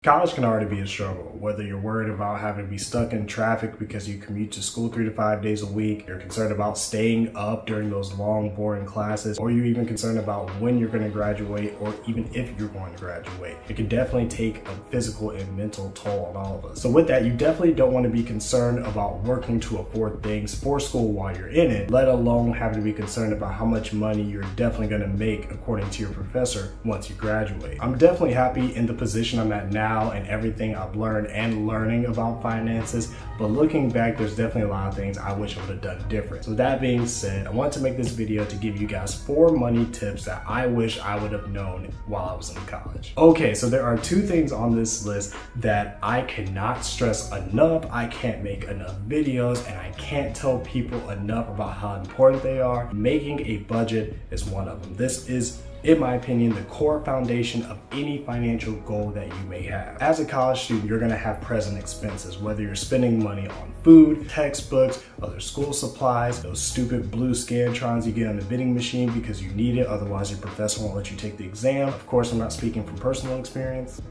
College can already be a struggle, whether you're worried about having to be stuck in traffic because you commute to school 3 to 5 days a week, you're concerned about staying up during those long, boring classes, or you're even concerned about when you're going to graduate or even if you're going to graduate. It can definitely take a physical and mental toll on all of us. So with that, you definitely don't want to be concerned about working to afford things for school while you're in it, let alone having to be concerned about how much money you're definitely going to make according to your professor once you graduate. I'm definitely happy in the position I'm at now and everything I've learned and learning about finances, but looking back, there's definitely a lot of things I wish I would have done different. So that being said, I want to make this video to give you guys 4 money tips that I wish I would have known while I was in college. Okay, so there are 2 things on this list that I cannot stress enough. I can't make enough videos and I can't tell people enough about how important they are. Making a budget is one of them. This is, in my opinion, the core foundation of any financial goal that you may have. As a college student, you're gonna have present expenses, whether you're spending money on food, textbooks, other school supplies, those stupid blue Scantrons you get on the vending machine because you need it, otherwise your professor won't let you take the exam. Of course, I'm not speaking from personal experience.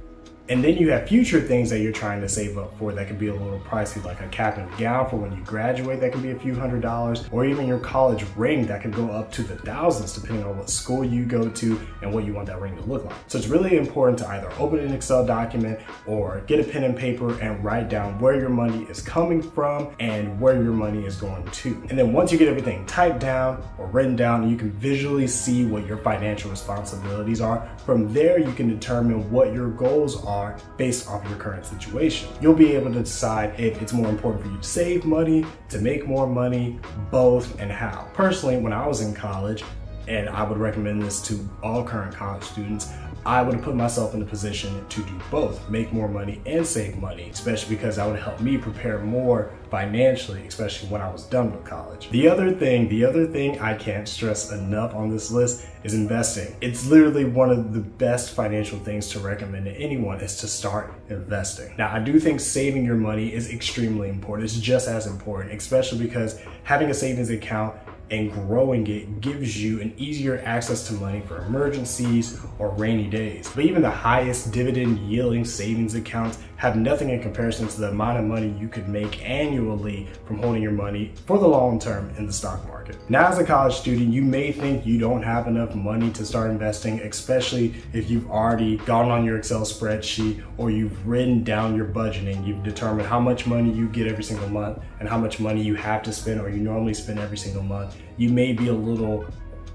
And then you have future things that you're trying to save up for that could be a little pricey, like a cap and gown for when you graduate that can be a few $100s, or even your college ring that could go up to the thousands depending on what school you go to and what you want that ring to look like. So it's really important to either open an Excel document or get a pen and paper and write down where your money is coming from and where your money is going to. And then once you get everything typed down or written down, you can visually see what your financial responsibilities are. From there, you can determine what your goals are based off your current situation. You'll be able to decide if it's more important for you to save money, to make more money, both, and how. Personally, when I was in college, and I would recommend this to all current college students, I would have put myself in a position to do both, make more money and save money, especially because that would help me prepare more financially, especially when I was done with college. The other thing I can't stress enough on this list is investing. It's literally one of the best financial things to recommend to anyone is to start investing. Now, I do think saving your money is extremely important. It's just as important, especially because having a savings account and growing it gives you an easier access to money for emergencies or rainy days. But even the highest dividend yielding savings accounts have nothing in comparison to the amount of money you could make annually from holding your money for the long term in the stock market. Now, as a college student, you may think you don't have enough money to start investing, especially if you've already gone on your Excel spreadsheet or you've written down your budgeting. You've determined how much money you get every single month and how much money you have to spend or you normally spend every single month. You may be a little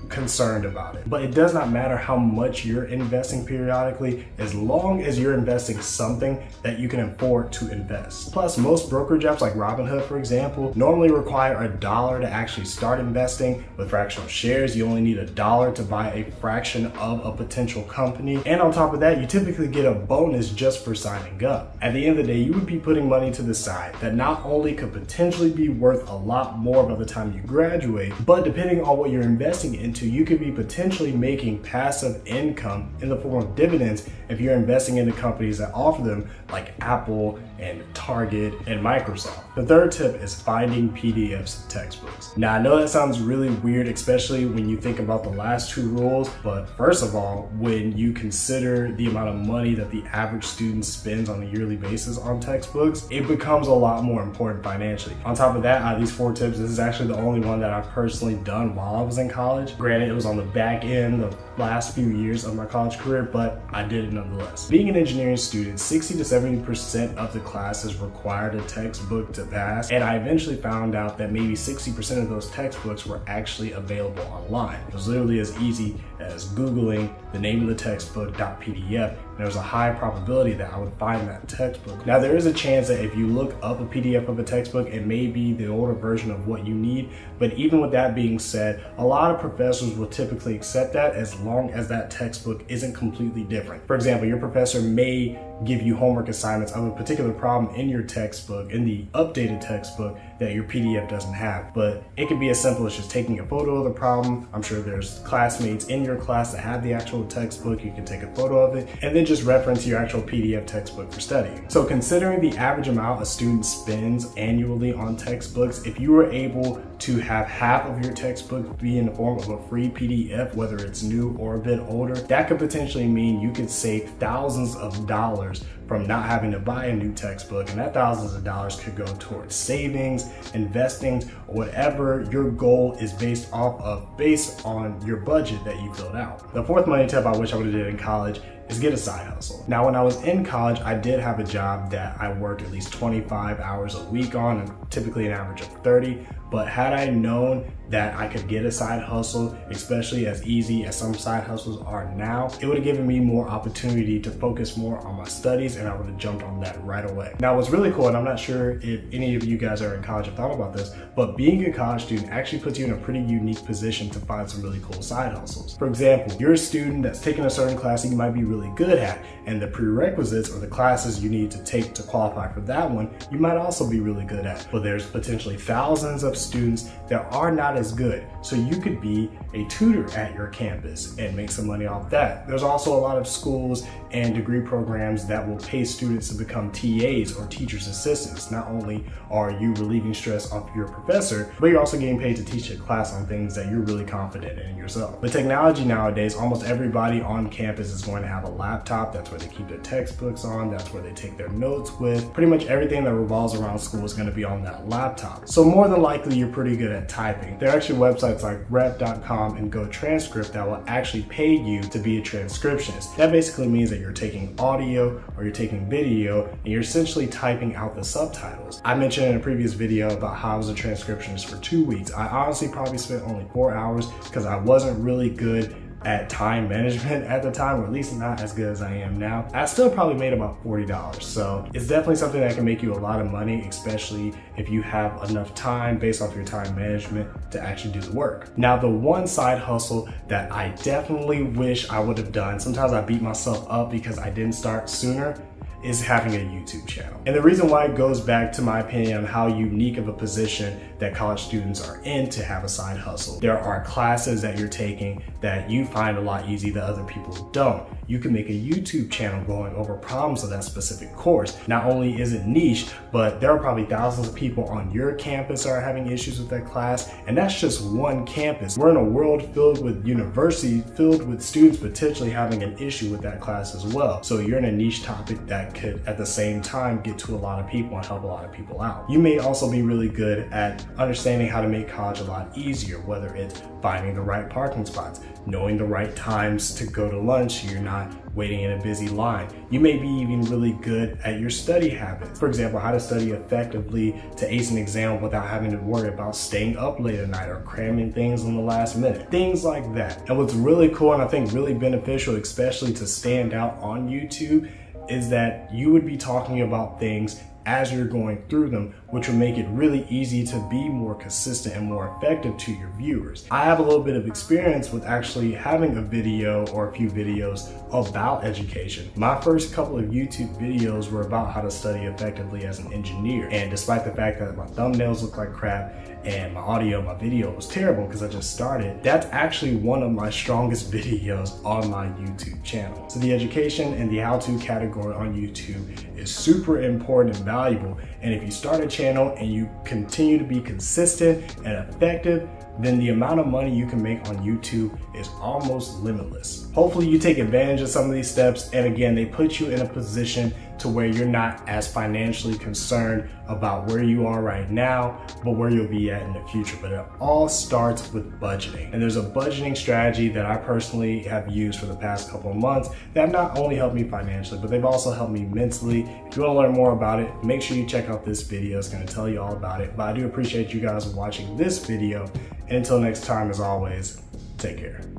concerned about it, but it does not matter how much you're investing periodically as long as you're investing something that you can afford to invest. Plus, most brokerage apps like Robinhood, for example, normally require $1 to actually start investing. With fractional shares, you only need $1 to buy a fraction of a potential company, and on top of that, you typically get a bonus just for signing up. At the end of the day, you would be putting money to the side that not only could potentially be worth a lot more by the time you graduate, but depending on what you're investing into, you could be potentially making passive income in the form of dividends if you're investing into companies that offer them, like Apple and Target and Microsoft. The third tip is finding PDFs of textbooks. Now, I know that sounds really weird, especially when you think about the last 2 rules, but first of all, when you consider the amount of money that the average student spends on a yearly basis on textbooks, it becomes a lot more important financially. On top of that, out of these 4 tips, this is actually the only one that I've personally done while I was in college. Granted, it was on the back end of the last few years of my college career, but I did it nonetheless. Being an engineering student, 60 to 70% of the classes required a textbook to pass, and I eventually found out that maybe 60% of those textbooks were actually available online. It was literally as easy as Googling the name of the textbook.pdf, and there was a high probability that I would find that textbook. Now, there is a chance that if you look up a PDF of a textbook, it may be the older version of what you need, but even with that being said, a lot of professors will typically accept that as long as that textbook isn't completely different. For example, your professor may give you homework assignments of a particular problem in your textbook, in the updated textbook, that your PDF doesn't have. But it can be as simple as just taking a photo of the problem. I'm sure there's classmates in your class that have the actual textbook. You can take a photo of it and then just reference your actual PDF textbook for studying. So considering the average amount a student spends annually on textbooks, if you were able to have half of your textbook be in the form of a free PDF, whether it's new or a bit older, that could potentially mean you could save thousands of dollars from not having to buy a new textbook, and that thousands of dollars could go towards savings, investing, or whatever your goal is based on your budget that you filled out. The fourth money tip I wish I would have did in college is get a side hustle. Now, when I was in college, I did have a job that I worked at least 25 hours a week on, and typically an average of 30. But had I known that I could get a side hustle, especially as easy as some side hustles are now, it would have given me more opportunity to focus more on my studies, and I would have jumped on that right away. Now, what's really cool, and I'm not sure if any of you guys are in college have thought about this, but being a college student actually puts you in a pretty unique position to find some really cool side hustles. For example, you're a student that's taking a certain class that you might be really good at, and the prerequisites or the classes you need to take to qualify for that one, you might also be really good at. But there's potentially thousands of students that are not as good. So you could be a tutor at your campus and make some money off that. There's also a lot of schools and degree programs that will pay students to become TAs or teacher's assistants. Not only are you relieving stress off your professor, but you're also getting paid to teach a class on things that you're really confident in yourself. With technology nowadays, almost everybody on campus is going to have a laptop. That's where they keep their textbooks on. That's where they take their notes with. Pretty much everything that revolves around school is going to be on that laptop. So more than likely, you're pretty good at typing. There are actually websites like rep.com and GoTranscript that will actually pay you to be a transcriptionist. That basically means that you're taking audio or you're taking video and you're essentially typing out the subtitles. I mentioned in a previous video about how I was a transcriptionist for 2 weeks. I honestly probably spent only 4 hours because I wasn't really good at time management at the time, or at least not as good as I am now. I still probably made about $40. So it's definitely something that can make you a lot of money, especially if you have enough time based off your time management to actually do the work. Now, the one side hustle that I definitely wish I would have done, sometimes I beat myself up because I didn't start sooner, is having a YouTube channel. And the reason why it goes back to my opinion on how unique of a position that college students are in to have a side hustle. There are classes that you're taking that you find a lot easier that other people don't. You can make a YouTube channel going over problems of that specific course. Not only is it niche, but there are probably thousands of people on your campus that are having issues with that class, and that's just one campus. We're in a world filled with universities, filled with students potentially having an issue with that class as well. So you're in a niche topic that could at the same time get to a lot of people and help a lot of people out. You may also be really good at understanding how to make college a lot easier, whether it's finding the right parking spots, knowing the right times to go to lunch so you're not waiting in a busy line. You may be even really good at your study habits. For example, how to study effectively to ace an exam without having to worry about staying up late at night or cramming things in the last minute. Things like that. And what's really cool and I think really beneficial, especially to stand out on YouTube, is that you would be talking about things as you're going through them, which will make it really easy to be more consistent and more effective to your viewers. I have a little bit of experience with actually having a video or a few videos about education. My first couple of YouTube videos were about how to study effectively as an engineer. And despite the fact that my thumbnails look like crap and my audio, my video was terrible because I just started, that's actually one of my strongest videos on my YouTube channel. So the education and the how-to category on YouTube is super important and valuable. And if you start a channel and you continue to be consistent and effective, then the amount of money you can make on YouTube is almost limitless. Hopefully you take advantage of some of these steps, and again, they put you in a position to where you're not as financially concerned about where you are right now, but where you'll be at in the future. But it all starts with budgeting. And there's a budgeting strategy that I personally have used for the past couple of months that have not only helped me financially, but they've also helped me mentally. If you want to learn more about it, make sure you check out this video. It's going to tell you all about it. But I do appreciate you guys watching this video. And until next time, as always, take care.